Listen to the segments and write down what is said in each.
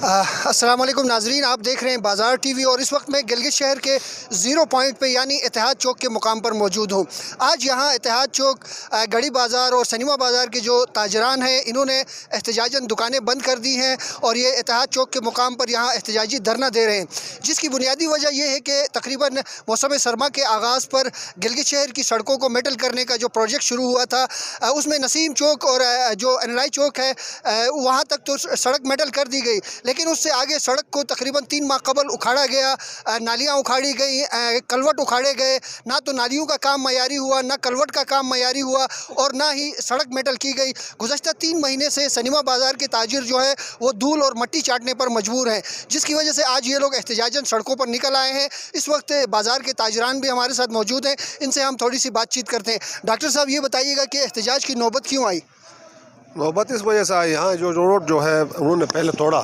अस्सलाम वालेकुम नाजरीन, आप देख रहे हैं बाज़ार टीवी और इस वक्त मैं गिलगित शहर के ज़ीरो पॉइंट पे यानी इत्तेहाद चौक के मुकाम पर मौजूद हूँ। आज यहाँ इत्तेहाद चौक, गड़ी बाज़ार और सिनेमा बाज़ार के जो ताजरान हैं, इन्होंने एहतजाजन दुकानें बंद कर दी हैं और ये इत्तेहाद चौक के मुकाम पर यहाँ एहतजाजी धरना दे रहे हैं, जिसकी बुनियादी वजह यह है कि तकरीबन मौसम सरमा के आगाज़ पर गिलगित शहर की सड़कों को मेटल करने का जो प्रोजेक्ट शुरू हुआ था, उसमें नसीम चौक और जो एनराई चौक है वहाँ तक तो सड़क मेटल कर दी गई, लेकिन उससे आगे सड़क को तकरीबन 3 माह कबल उखाड़ा गया। नालियाँ उखाड़ी गई, कलवट उखाड़े गए। ना तो नालियों का काम मयारी हुआ, ना कलवट का काम मयारी हुआ और ना ही सड़क मेटल की गई। गुज़श्ता 3 महीने से सिनेमा बाज़ार के ताजिर जो है वो धूल और मट्टी चाटने पर मजबूर हैं, जिसकी वजह से आज ये लोग एहतजाजन सड़कों पर निकल आए हैं। इस वक्त बाज़ार के ताजरान भी हमारे साथ मौजूद हैं, इनसे हम थोड़ी सी बातचीत करते हैं। डॉक्टर साहब, ये बताइएगा कि एहतजाज की नौबत क्यों आई? नौबत इस वजह से आई, यहाँ जो रोड जो है उन्होंने पहले तोड़ा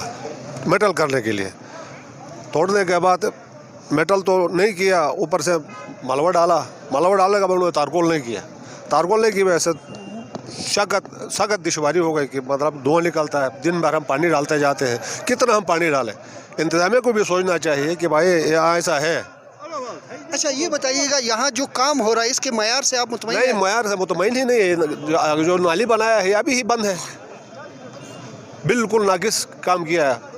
मेटल करने के लिए। तोड़ने के बाद मेटल तो नहीं किया, ऊपर से मलबा डालने के बाद उन्होंने तारकोल नहीं किया। तारकोल नहीं की वजह से सख्त दुश्वारी हो गई कि मतलब धुआं निकलता है। दिन भर हम पानी डालते जाते हैं, कितना हम पानी डालें। इंतज़ामिया को भी सोचना चाहिए कि भाई यहाँ ऐसा है। अच्छा, ये बताइएगा, यहाँ जो काम हो रहा है इसके मयार से आप मुतमईन नहीं, हैं? मयार से मुतमईन ही नहीं है। जो नाली बनाया है अभी ही बंद है, बिल्कुल नाकिस काम किया है।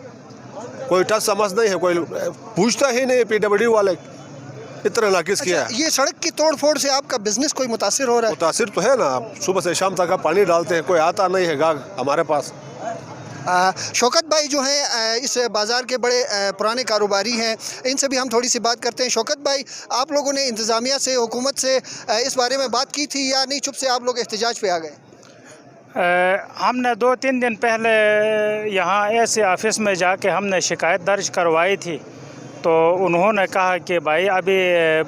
कोई टच समझ नहीं है, कोई पूछता ही नहीं। PWD वाले इतना नाकिस किया है। ये सड़क की तोड़ फोड़ से आपका बिजनेस कोई मुतासिर हो रहा है? मुतासिर तो है ना, सुबह से शाम तक आप पानी डालते हैं, कोई आता नहीं है गाहक हमारे पास। शौकत भाई जो हैं इस बाज़ार के बड़े पुराने कारोबारी हैं, इनसे भी हम थोड़ी सी बात करते हैं। शौकत भाई, आप लोगों ने इंतज़ामिया से, हुकूमत से इस बारे में बात की थी या नहीं, चुप से आप लोग एहतजाज पे आ गए? हमने 2-3 दिन पहले यहाँ ऐसे ऑफिस में जाके हमने शिकायत दर्ज करवाई थी, तो उन्होंने कहा कि भाई अभी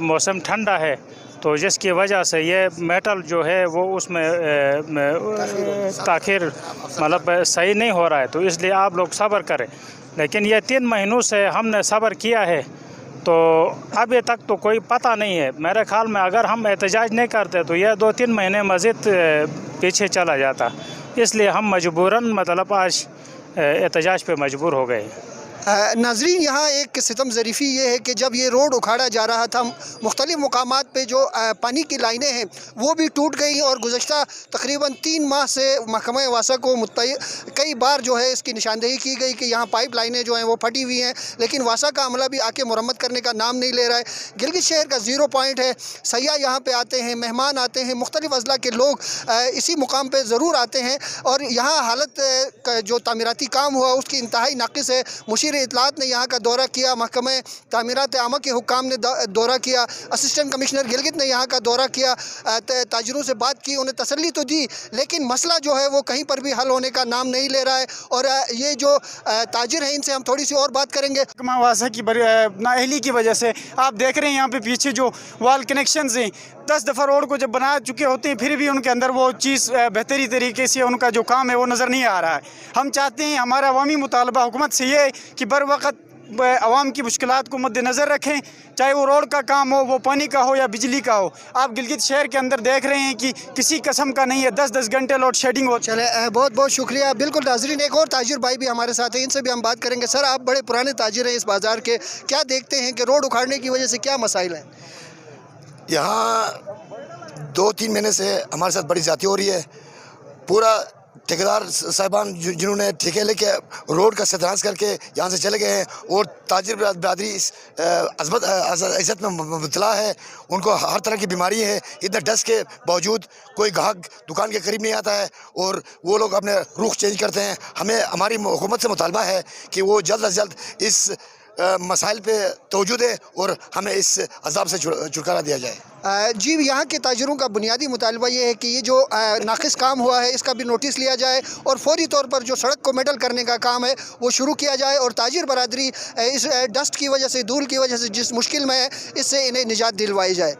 मौसम ठंडा है, तो जिसकी वजह से ये मेटल जो है वो उसमें ताख़िर मतलब सही नहीं हो रहा है, तो इसलिए आप लोग सब्र करें। लेकिन ये 3 महीनों से हमने सब्र किया है, तो अभी तक तो कोई पता नहीं है। मेरे ख़्याल में अगर हम एहतजाज नहीं करते तो यह 2-3 महीने मज़ीद पीछे चला जाता, इसलिए हम मजबूरन मतलब आज एहतजाज पे मजबूर हो गए। नाजरीन, यहाँ एक सितम ज़रीफ़ी ये है कि जब ये रोड उखाड़ा जा रहा था, मुख्तलिफ़ मुकामात पे जो पानी की लाइनें हैं वो भी टूट गई और गुज़श्ता तकरीबन 3 माह से महकमा वासा को कई बार जो है इसकी निशानदेही की गई कि यहाँ पाइप लाइनें जो हैं वो फटी हुई हैं, लेकिन वासा का अमला भी आके मुरम्मत करने का नाम नहीं ले रहा है। गिलगित शहर का ज़ीरो पॉइंट है, सयाह यहाँ पर आते हैं, मेहमान आते हैं, मुख्तलिफ़ अज़ला के लोग इसी मुकाम पर ज़रूर आते हैं और यहाँ हालत जो तामीराती काम हुआ उसकी इंतहाई नाक़िस है। मुशीर इतलात ने यहाँ का दौरा किया, महकमा तामीरात आमा के हुक्काम ने दौरा किया, असिस्टेंट कमिश्नर गिलगित ने यहाँ का दौरा किया, ताजिरों से बात की, उन्हें तसल्ली तो दी, लेकिन मसला जो है वो कहीं पर भी हल होने का नाम नहीं ले रहा है। और ये जो ताजिर हैं इनसे हम थोड़ी सी और बात करेंगे। वासा की नाअहली की वजह से आप देख रहे हैं यहाँ पे पीछे जो वाल कनेक्शंस हैं, 10 दफ़ा रोड को जब बना चुके होते हैं फिर भी उनके अंदर वो चीज़ बेहतरी तरीके से उनका जो काम है वो नज़र नहीं आ रहा है। हम चाहते हैं, हमारा अवामी मुतालबा हुकूमत से ये है कि बर वक़्त आवाम की मुश्किलात को मद्देनज़र रखें, चाहे वो रोड का काम हो, वो पानी का हो या बिजली का हो। आप गिलगित शहर के अंदर देख रहे हैं कि किसी किस्म का नहीं है, 10-10 घंटे लोड शेडिंग हो। चले, बहुत बहुत शुक्रिया। बिल्कुल नाज़रीन, एक और ताजिर भाई भी हमारे साथ हैं, इनसे भी हम बात करेंगे। सर, आप बड़े पुराने ताजिर हैं इस बाज़ार के, क्या देखते हैं कि रोड उखाड़ने की वजह से क्या मसाइल हैं? यहाँ 2-3 महीने से हमारे साथ बड़ी ज़्यादती हो रही है। पूरा ठेकेदार साहिबान जिन्होंने ठेके लेके रोड का सत्यानाश करके यहाँ से चले गए हैं और ताजिर बिरादरी इस इज़्ज़त में मुबतला है। उनको हर तरह की बीमारी है, इतना डस्ट के बावजूद कोई ग्राहक दुकान के करीब नहीं आता है और वो लोग अपने रुख चेंज करते हैं। हमें हमारी हुकूमत से मुतालबा है कि वो जल्द अज जल्द इस मसाइल पे तवज्जो दे और हमें इस अज़ाब से छुटकारा दिया जाए। जी, यहाँ के ताजिरों का बुनियादी मुतालबा ये है कि ये जो नाक़िस काम हुआ है इसका भी नोटिस लिया जाए और फौरी तौर पर जो सड़क को मेटल करने का काम है वो शुरू किया जाए और ताजिर बरादरी इस डस्ट की वजह से, धूल की वजह से जिस मुश्किल में है, इससे इन्हें निजात दिलवाई जाए।